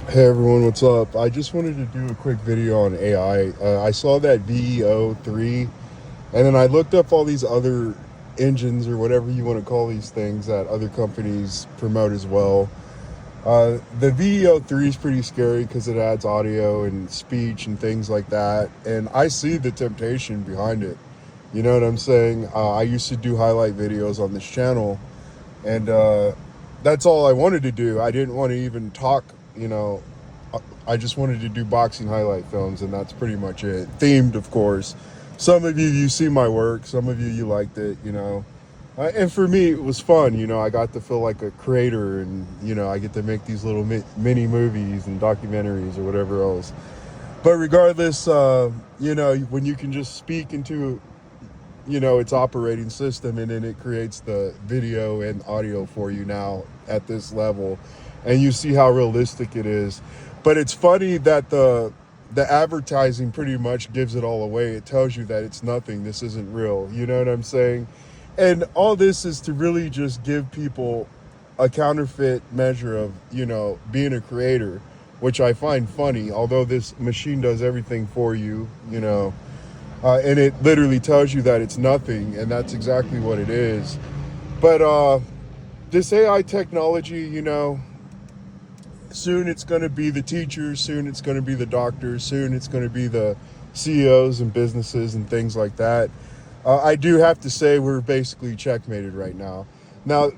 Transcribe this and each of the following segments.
Hey everyone, what's up? I just wanted to do a quick video on AI. I saw that VEO3, and then I looked up all these other engines or whatever you want to call these things that other companies promote as well. The VEO3 is pretty scary because it adds audio and speech and things like that, and I see the temptation behind it. You know what I'm saying? I used to do highlight videos on this channel, and that's all I wanted to do. I didn't want to even talk, you know. I just wanted to do boxing highlight films, and that's pretty much it. Themed, of course. Some of you see my work. Some of you liked it, you know. And for me, it was fun, you know. I got to feel like a creator, and, you know, I get to make these little mini movies and documentaries or whatever else. But regardless, you know, when you can just speak into, you know, its operating system, and then it creates the video and audio for you now at this level, and you see how realistic it is. But it's funny that the advertising pretty much gives it all away. It tells you that it's nothing, this isn't real, you know what I'm saying? And all this is to really just give people a counterfeit measure of, you know, being a creator, which I find funny, although this machine does everything for you, you know. And it literally tells you that it's nothing, and that's exactly what it is. But this AI technology, you know, soon it's going to be the teachers, soon it's going to be the doctors, soon it's going to be the CEOs and businesses and things like that. I do have to say we're basically checkmated right now. Now,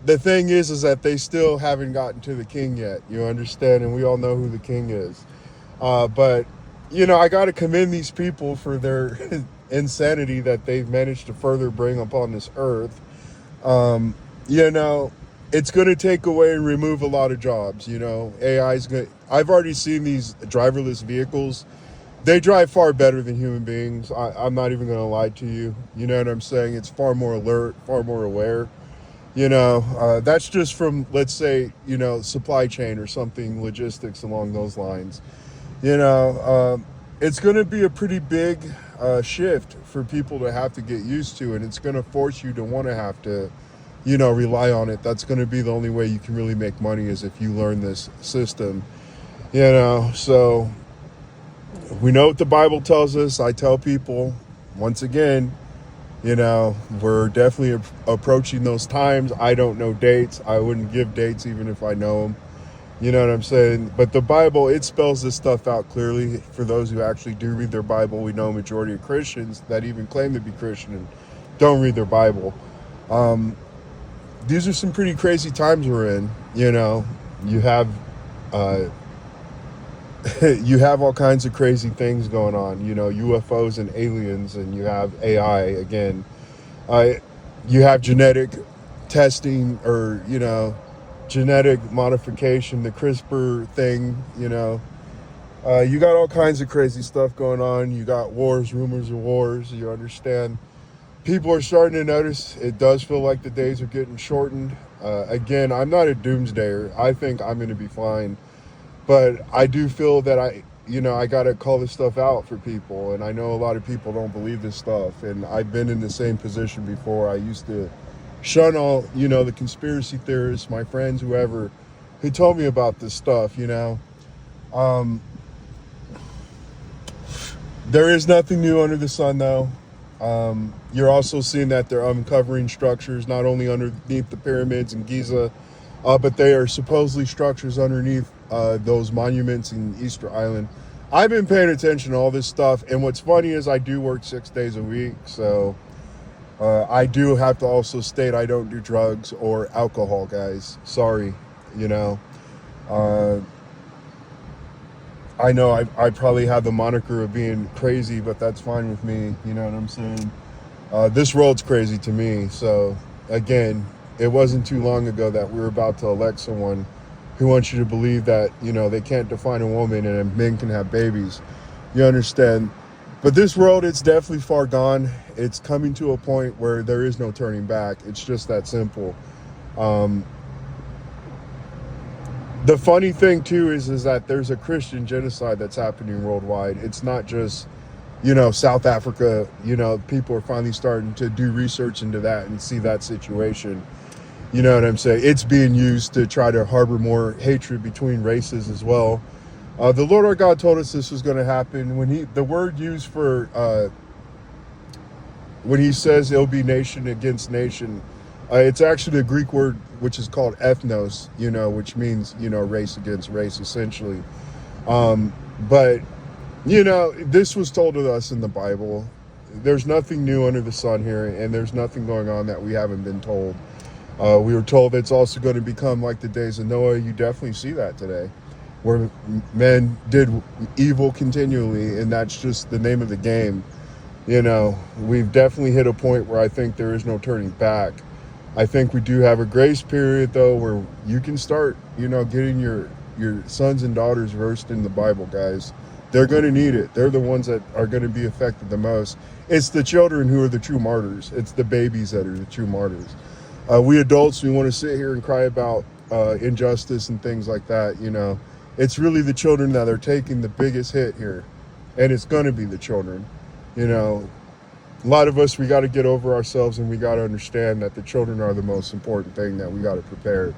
the thing is that they still haven't gotten to the king yet, you understand, and we all know who the king is. But you know, I got to commend these people for their insanity that they've managed to further bring upon this earth. You know, it's going to take away and remove a lot of jobs. You know, AI's going to, I've already seen these driverless vehicles. They drive far better than human beings. I'm not even going to lie to you. You know what I'm saying? It's far more alert, far more aware. You know, that's just from, let's say, you know, supply chain or something, logistics along those lines. You know, it's going to be a pretty big shift for people to have to get used to, and it's going to force you to want to have to, you know, rely on it. That's going to be the only way you can really make money, is if you learn this system, you know. So we know what the Bible tells us. I tell people, once again, you know, we're definitely approaching those times. I don't know dates. I wouldn't give dates even if I know them. You know what I'm saying? But the Bible, it spells this stuff out clearly. For those who actually do read their Bible, we know a majority of Christians that even claim to be Christian and don't read their Bible. These are some pretty crazy times we're in. You know, you have you have all kinds of crazy things going on. You know, UFOs and aliens, and you have AI again. You have genetic testing, or, you know, genetic modification, the CRISPR thing, you know. You got all kinds of crazy stuff going on. You got wars, rumors of wars, you understand. People are starting to notice it does feel like the days are getting shortened. Again, I'm not a doomsdayer. I think I'm going to be fine. But I do feel that I got to call this stuff out for people. And I know a lot of people don't believe this stuff. And I've been in the same position before. I used to shun all, you know, the conspiracy theorists, my friends, whoever, who told me about this stuff, you know. There is nothing new under the sun, though. You're also seeing that they're uncovering structures not only underneath the pyramids in Giza, but they are supposedly structures underneath those monuments in Easter Island. I've been paying attention to all this stuff, and what's funny is I do work 6 days a week, so I do have to also state I don't do drugs or alcohol, guys. Sorry, you know. I know I probably have the moniker of being crazy, but that's fine with me. You know what I'm saying? This world's crazy to me. So, again, it wasn't too long ago that we were about to elect someone who wants you to believe that, you know, they can't define a woman and men can have babies. You understand? But this world, it's definitely far gone. It's coming to a point where there is no turning back. It's just that simple. The funny thing, too, is that there's a Christian genocide that's happening worldwide. It's not just, you know, South Africa. You know, people are finally starting to do research into that and see that situation. You know what I'm saying? It's being used to try to harbor more hatred between races as well. The Lord our God told us this was going to happen when the word used for when he says it'll be nation against nation. It's actually the Greek word which is called ethnos, which means race against race essentially. But this was told to us in the Bible. There's nothing new under the sun here, and there's nothing going on that we haven't been told. We were told it's also going to become like the days of Noah. You definitely see that today, where men did evil continually, and that's just the name of the game. We've definitely hit a point where I think there is no turning back. I think we do have a grace period, though, where you can start, getting your sons and daughters versed in the Bible, guys. They're going to need it. They're the ones that are going to be affected the most. It's the children who are the true martyrs. It's the babies that are the true martyrs. We adults, we want to sit here and cry about injustice and things like that. It's really the children that are taking the biggest hit here, and it's going to be the children. A lot of us, we got to get over ourselves, and we got to understand that the children are the most important thing that we got to prepare.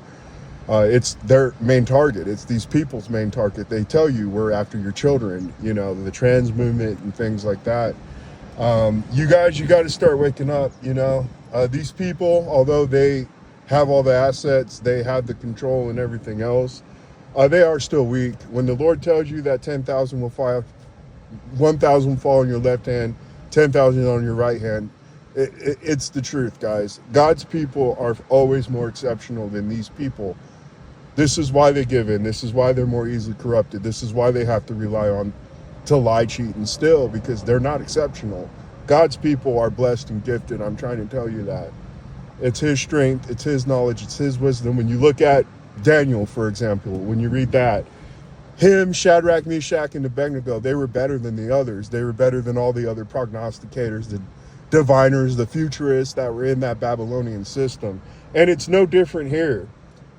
It's their main target. It's these people's main target. They tell you we're after your children, the trans movement and things like that. You guys, you got to start waking up. These people, although they have all the assets, they have the control and everything else, they are still weak. When the Lord tells you that 10,000 will fall, 1,000 fall on your left hand, 10,000 on your right hand, it's the truth, guys. God's people are always more exceptional than these people. This is why they give in. This is why they're more easily corrupted. This is why they have to rely on to lie, cheat, and steal, because they're not exceptional. God's people are blessed and gifted. I'm trying to tell you that. It's his strength, it's his knowledge, it's his wisdom. When you look at Daniel, for example, when you read that, him, Shadrach, Meshach, and Abednego, they were better than the others. They were better than all the other prognosticators, the diviners, the futurists that were in that Babylonian system. And it's no different here.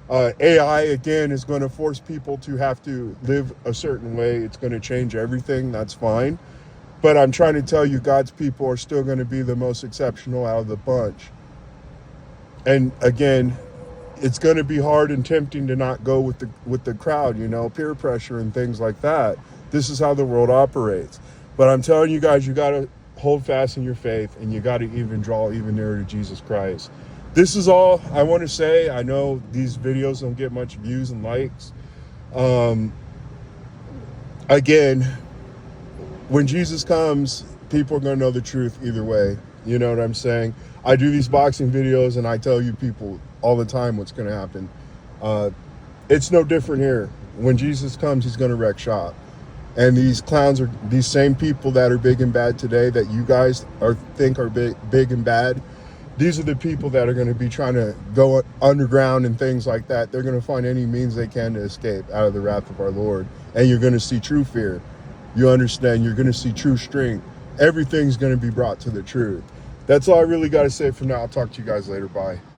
AI, again, is going to force people to have to live a certain way. It's going to change everything. That's fine. But I'm trying to tell you, God's people are still going to be the most exceptional out of the bunch. And again, it's going to be hard and tempting to not go with the crowd, peer pressure and things like that. This is how the world operates. But I'm telling you guys, you got to hold fast in your faith, and you got to even draw even nearer to Jesus Christ. This is all I want to say. I know these videos don't get much views and likes. Again, when Jesus comes, people are going to know the truth either way. You know what I'm saying? I do these boxing videos, and I tell you people all the time what's going to happen. It's no different here. When Jesus comes, he's going to wreck shop. And these clowns are these same people that are big and bad today that you guys think are big and bad. These are the people that are going to be trying to go underground and things like that. They're going to find any means they can to escape out of the wrath of our Lord. And you're going to see true fear. You understand? You're going to see true strength. Everything's going to be brought to the truth. That's all I really got to say for now. I'll talk to you guys later. Bye.